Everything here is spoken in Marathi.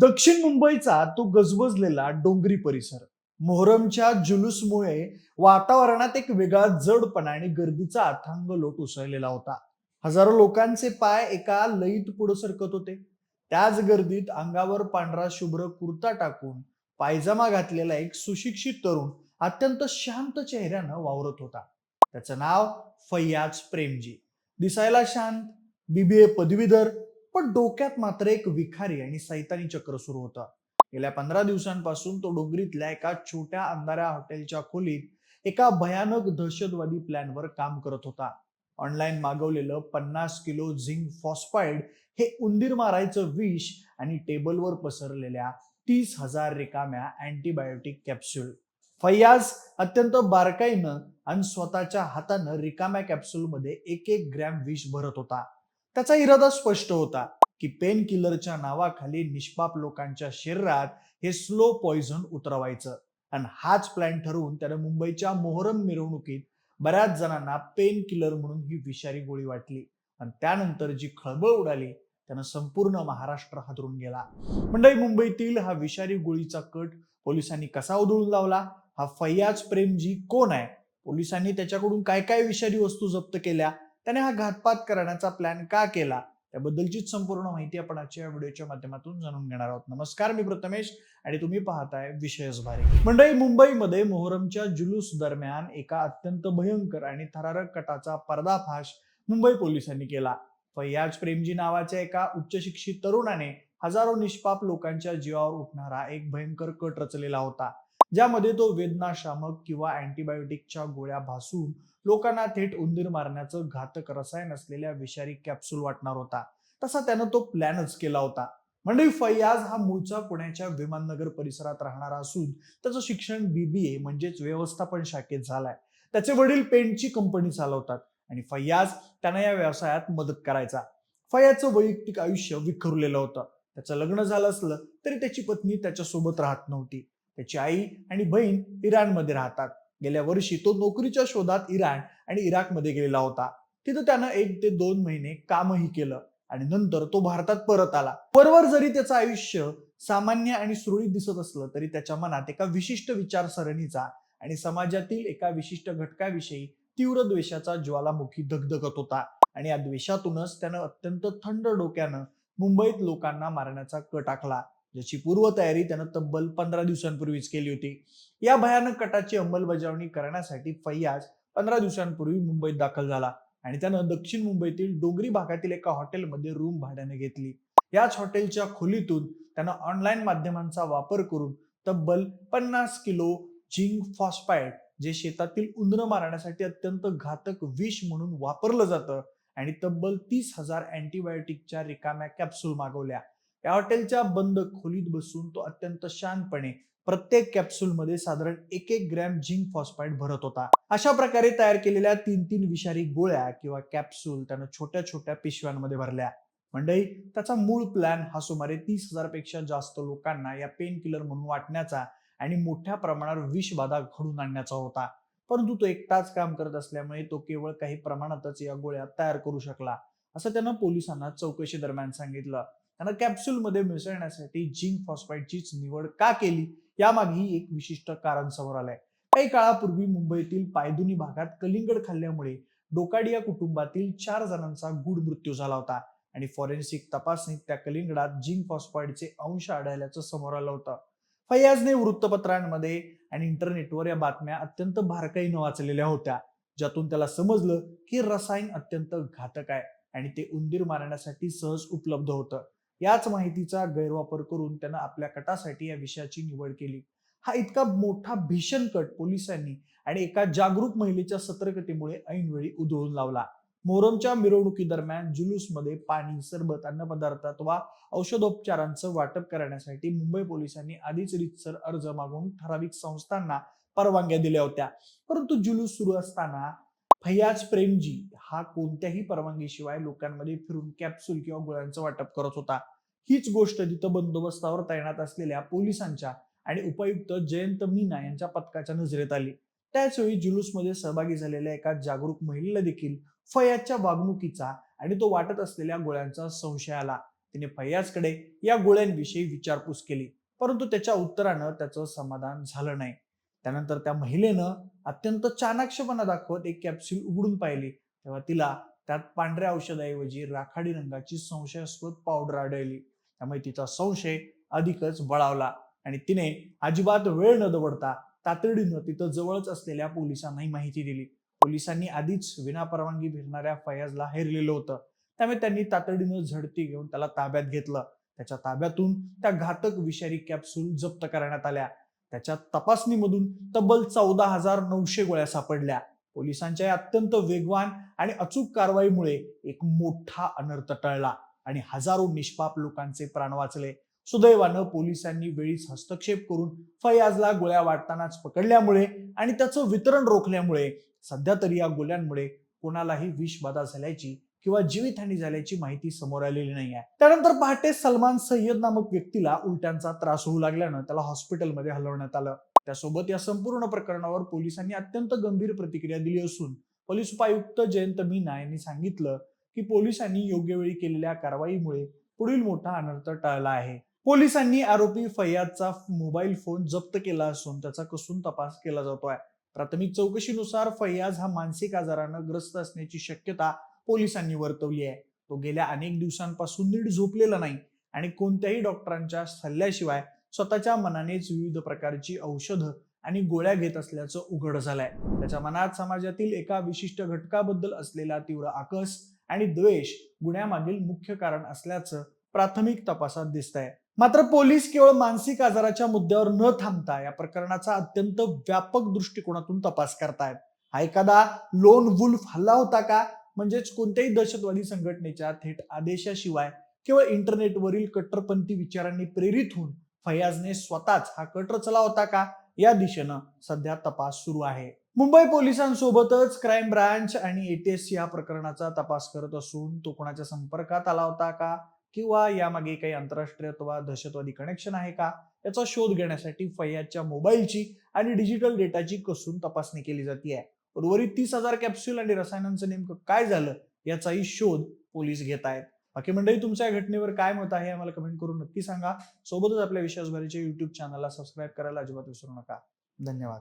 दक्षिण मुंबईचा तो गजबजलेला डोंगरी परिसर. मोहरमच्या जुलूसमुळे वातावरणात एक वेगळा जडपणा आणि गर्दीचा अथांग लोट उसळलेला होता. हजारो लोकांचे पाय एका लयीत पुढे सरकत होते. त्याच गर्दीत अंगावर पांढरा शुभ्र कुर्ता टाकून पायजमा घातलेला एक सुशिक्षित तरुण अत्यंत शांत चेहऱ्यानं वावरत होता. त्याचं नाव फैयाज प्रेमजी. दिसायला शांत, बीबीए पदवीधर, पण डोक्यात मात्र एक विखारी आणि सैतानी चक्र सुरू होतं. गेल्या 15 दिवसांपासून तो डोंगरीतल्या एका छोट्या अंधाऱ्या हॉटेलच्या खोलीत एका भयानक दहशतवादी प्लॅनवर काम करत होता. ऑनलाईन मागवलेलं 50 किलो झिंक फॉस्फाईड हे उंदीर मारायचं विष आणि टेबलवर पसरलेल्या 30,000 रिकाम्या अँटीबायोटिक कॅप्सूल. फैयाज अत्यंत बारकाईनं आणि स्वतःच्या हातानं रिकाम्या कॅप्सूलमध्ये एक एक ग्रॅम विष भरत होता. त्याचा इरादा स्पष्ट होता की पेन किलरच्या नावाखाली निष्पाप लोकांच्या शरीरात हे स्लो पॉइझन उतरवायचं. आणि हाच प्लॅन ठरवून त्यानं मुंबईच्या मोहरम मिरवणुकीत बऱ्याच जणांना पेन किलर म्हणून ही विषारी गोळी वाटली. आणि त्यानंतर जी खळबळ उडाली त्यानं संपूर्ण महाराष्ट्र हादरून गेला. मंडळी, मुंबईतील हा विषारी गोळीचा कट पोलिसांनी कसा उधळून लावला? हा फैयाज प्रेमजी कोण आहे? पोलिसांनी त्याच्याकडून काय काय विषारी वस्तू जप्त केल्या? त्याने हा घातपात करण्याचा प्लॅन का केला? त्याबद्दलचीच संपूर्ण माहिती आपण आजच्या व्हिडिओच्या माध्यमातून जाणून घेणार आहोत. नमस्कार, मी प्रथमेश आणि तुम्ही पाहताय विषयच भारी. मंडळी, मुंबईमध्ये मोहरमच्या जुलूस दरम्यान एका अत्यंत भयंकर आणि थरारक कटाचा पर्दाफाश मुंबई पोलिसांनी केला. फैयाज प्रेमजी नावाच्या एका उच्च शिक्षित तरुणाने हजारो निष्पाप लोकांच्या जीवावर उठणारा एक भयंकर कट रचलेला होता, ज्यामध्ये तो वेदनाशामक किंवा अँटीबायोटिकच्या गोळ्या भासून लोकांना थेट उंदीर मारण्याचं घातक रसायन असलेल्या विषारी कॅप्सूल वाटणार होता. तसा त्यानं तो प्लॅनच केला होता. म्हणजे फैयाज हा मूळचा पुण्याच्या विमाननगर परिसरात राहणारा असून त्याचं शिक्षण बीबीए म्हणजेच व्यवस्थापन शाखेत झालंय. त्याचे वडील पेंटची कंपनी चालवतात आणि फैयाज त्यांना या व्यवसायात मदत करायचा. फैयाजचं वैयक्तिक आयुष्य विखुरलेलं होतं. त्याचं लग्न झालं असलं तरी त्याची पत्नी त्याच्यासोबत राहत नव्हती. त्याची आई आणि बहीण इराणमध्ये राहतात. गेल्या वर्षी तो नोकरीच्या शोधात इराण आणि इराकमध्ये गेलेला होता. तिथं त्यानं 1 ते 2 महिने कामही केलं आणि नंतर तो भारतात परत आला. वरवर जरी त्याचं आयुष्य सामान्य आणि सुरळीत दिसत असलं तरी त्याच्या मनात एका विशिष्ट विचारसरणीचा आणि समाजातील एका विशिष्ट घटकाविषयी तीव्र द्वेषाचा ज्वालामुखी धगधगत होता. आणि या द्वेषातूनच त्यानं अत्यंत थंड डोक्यानं मुंबईत लोकांना मारण्याचा कट आखला, ज्याची पूर्वतयारी त्यानं तब्बल 15 दिवसांपूर्वीच केली होती. या भयानक कटाची अंमलबजावणी करण्यासाठी फैयाज 15 दिवसांपूर्वी मुंबईत दाखल झाला आणि त्यानं दक्षिण मुंबईतील डोंगरी भागातील एका हॉटेलमध्ये रूम भाड्याने घेतली. याच हॉटेलच्या खोलीतून त्यानं ऑनलाईन माध्यमांचा वापर करून तब्बल 50 किलो झिंक फॉस्फाईड, जे शेतातील उंदरं मारण्यासाठी अत्यंत घातक विष म्हणून वापरलं जातं, आणि तब्बल 30,000 अँटीबायोटिकच्या रिकाम्या कॅप्सूल मागवल्या. या हॉटेलच्या बंद खोलीत बसून तो अत्यंत शांतपणे प्रत्येक कॅप्सूलमध्ये साधारण 1-1 ग्रॅम झिंक फॉस्फाईड भरत होता. अशा प्रकारे तयार केलेल्या 3-3 विषारी गोळ्या किंवा कॅप्सूल त्यानं छोट्या छोट्या पिशव्यांमध्ये भरल्या. मंडळी, त्याचा मूळ प्लॅन हा सुमारे 30,000 पेक्षा जास्त लोकांना या पेन किलर म्हणून वाटण्याचा आणि मोठ्या प्रमाणावर विषबाधा घडून आणण्याचा होता. परंतु तो एकटाच काम करत असल्यामुळे तो केवळ काही प्रमाणातच या गोळ्या तयार करू शकला, असं त्यानं पोलिसांना चौकशी दरम्यान सांगितलं. त्यानं कॅप्सूलमध्ये मिसळण्यासाठी झिंक फॉस्फाईडचीच निवड का केली, यामागेही एक विशिष्ट कारण समोर आलंय. काही काळापूर्वी मुंबईतील पायधुनी भागात कलिंगड खाल्ल्यामुळे डोकाडिया कुटुंबातील 4 जणांचा गूढ मृत्यू झाला होता आणि फॉरेन्सिक तपासणीत त्या कलिंगडात झिंक फॉस्फाईडचे अंश आढळल्याचं समोर आलं होतं. फैयाजने वृत्तपत्रांमध्ये आणि इंटरनेटवर या बातम्या अत्यंत बारकाईनं वाचलेल्या होत्या, ज्यातून त्याला समजलं की रसायन अत्यंत घातक आहे आणि ते उंदीर मारण्यासाठी सहज उपलब्ध होतं. याच माहितीचा गैरवापर करून त्यानं आपल्या कटासाठी या विषयाची निवड केली. हा इतका मोठा भीषण कट पोलिसांनी आणि एका जागरूक महिलेच्या सतर्कतेमुळे ऐनवेळी उधळून लावला. मोहरमच्या मिरवणुकीदरम्यान जुलूसमध्ये पाणी, सरबत, अन्नपदार्थ अथवा औषधोपचारांचं वाटप करण्यासाठी मुंबई पोलिसांनी आधीच रीतसर अर्ज मागून ठराविक संस्थांना परवानग्या दिल्या होत्या. परंतु जुलूस सुरू असताना फैयाज प्रेमजी हा कोणत्याही परवानगीशिवाय लोकांमध्ये फिरून कॅप्सूल किंवा गोळ्यांचं वाटप करत होता. हीच गोष्ट तिथं बंदोबस्तावर तैनात असलेल्या पोलिसांच्या आणि उपायुक्त जयंत मीना यांच्या पथकाच्या नजरेत आली. त्याचवेळी जुलूसमध्ये सहभागी झालेल्या एका जागरूक महिलेला देखील फैयाजच्या वागणुकीचा आणि तो वाटत असलेल्या गोळ्यांचा संशय आला. तिने फैयाजकडे या गोळ्यांविषयी विचारपूस केली, परंतु त्याच्या उत्तरानं त्याचं समाधान झालं नाही. त्यानंतर त्या महिलेनं अत्यंत चाणाक्षपणा दाखवत एक कॅप्सूल उघडून पाहिली, तेव्हा तिला त्यात पांढऱ्या औषधाऐवजी राखाडी रंगाची संशयास्पद पावडर आढळली. त्यामुळे तिचा संशय अधिकच बळावला आणि तिने अजिबात वेळ न दवडता तातडीनं तिथं जवळच असलेल्या पोलिसांनाही माहिती दिली. पोलिसांनी आधीच विनापरवानगी फिरणाऱ्या फैयाजला हेरलेलं होतं, त्यामुळे त्यांनी तातडीनं झडती घेऊन त्याला ताब्यात घेतलं. त्याच्या ताब्यातून त्या घातक विषारी कॅप्सूल जप्त करण्यात आल्या. त्याच्या तपासणीमधून तब्बल 14,900 गोळ्या सापडल्या. पोलिसांच्या या अत्यंत वेगवान आणि अचूक कारवाईमुळे एक मोठा अनर्थ टळला आणि हजारो निष्पाप लोकांचे प्राण वाचले. सुदैवानं पोलिसांनी वेळीच हस्तक्षेप करून फैयाजला गोळ्या वाटतानाच पकडल्यामुळे आणि त्याचं वितरण रोखल्यामुळे सध्या तरी या गोळ्यांमुळे कोणालाही विषबाधा झाल्याची किंवा जीवितहानी झाल्याची माहिती समोर आलेली नाही आहे. त्यानंतर पहाटे सलमान सय्यद नामक व्यक्तीला उलट्यांचा त्रास होऊ लागल्यानं त्याला हॉस्पिटलमध्ये हलवण्यात आलं. त्यासोबत या संपूर्ण प्रकरणावर पोलिसांनी अत्यंत गंभीर प्रतिक्रिया दिली असून पोलीस उपायुक्त जयंत मीना यांनी सांगितलं की पोलिसांनी योग्य वेळी केलेल्या कारवाईमुळे पुढील मोठा अनर्थ टळला आहे. पोलिसांनी आरोपी फैयाजचा मोबाईल फोन जप्त केला असून त्याचा कसून तपास केला जातोय. प्राथमिक चौकशीनुसार फैयाज हा मानसिक आजारानं ग्रस्त असण्याची शक्यता पोलिसांनी वर्तवली आहे. तो गेल्या अनेक दिवसांपासून नीट झोपलेला नाही आणि कोणत्याही डॉक्टरांच्या सल्ल्याशिवाय स्वतःच्या मनानेच विविध प्रकारची औषधं आणि गोळ्या घेत असल्याचं उघड झालंय. त्याच्या मनात समाजातील एका विशिष्ट घटकाबद्दल असलेला तीव्र आकस आणि द्वेष गुन्ह्यामागील मुख्य कारण असल्याचं प्राथमिक तपासात दिसतंय. मात्र पोलीस केवळ मानसिक आजाराच्या मुद्द्यावर न थांबता या प्रकरणाचा अत्यंत व्यापक दृष्टिकोनातून तपास करतायत. हा एखादा लोन वुल्फ हल्ला होता का, म्हणजेच कोणत्याही दहशतवादी संघटनेच्या थेट आदेशाशिवाय केवळ इंटरनेटवरील कट्टरपंथी विचारांनी प्रेरित होऊन फैयाजने स्वतःच हा कट रचला होता का, या दिशेनं सध्या तपास सुरू आहे. मुंबई पोलिसांसोबतच क्राईम ब्रांच आणि ATS या प्रकरणाचा तपास करत असून तो कोणाच्या संपर्कात आला होता का किंवा यामागे काही आंतरराष्ट्रीय अथवा दहशतवादी कनेक्शन आहे का, याचा शोध घेण्यासाठी फैयाजच्या मोबाईलची आणि डिजिटल डेटाची कसून तपासणी केली जाते. उर्वरित 30,000 कॅप्सूल आणि रसायनांचं नेमकं काय झालं याचाही शोध पोलीस घेत आहेत. बाकी मंडळी, तुमच्या या घटनेवर काय मत आहे आम्हाला कमेंट करून नक्की सांगा. सोबतच आपल्या विश्वासभराच्या YouTube चॅनलला सबस्क्राईब करायला अजिबात विसरू नका. धन्यवाद.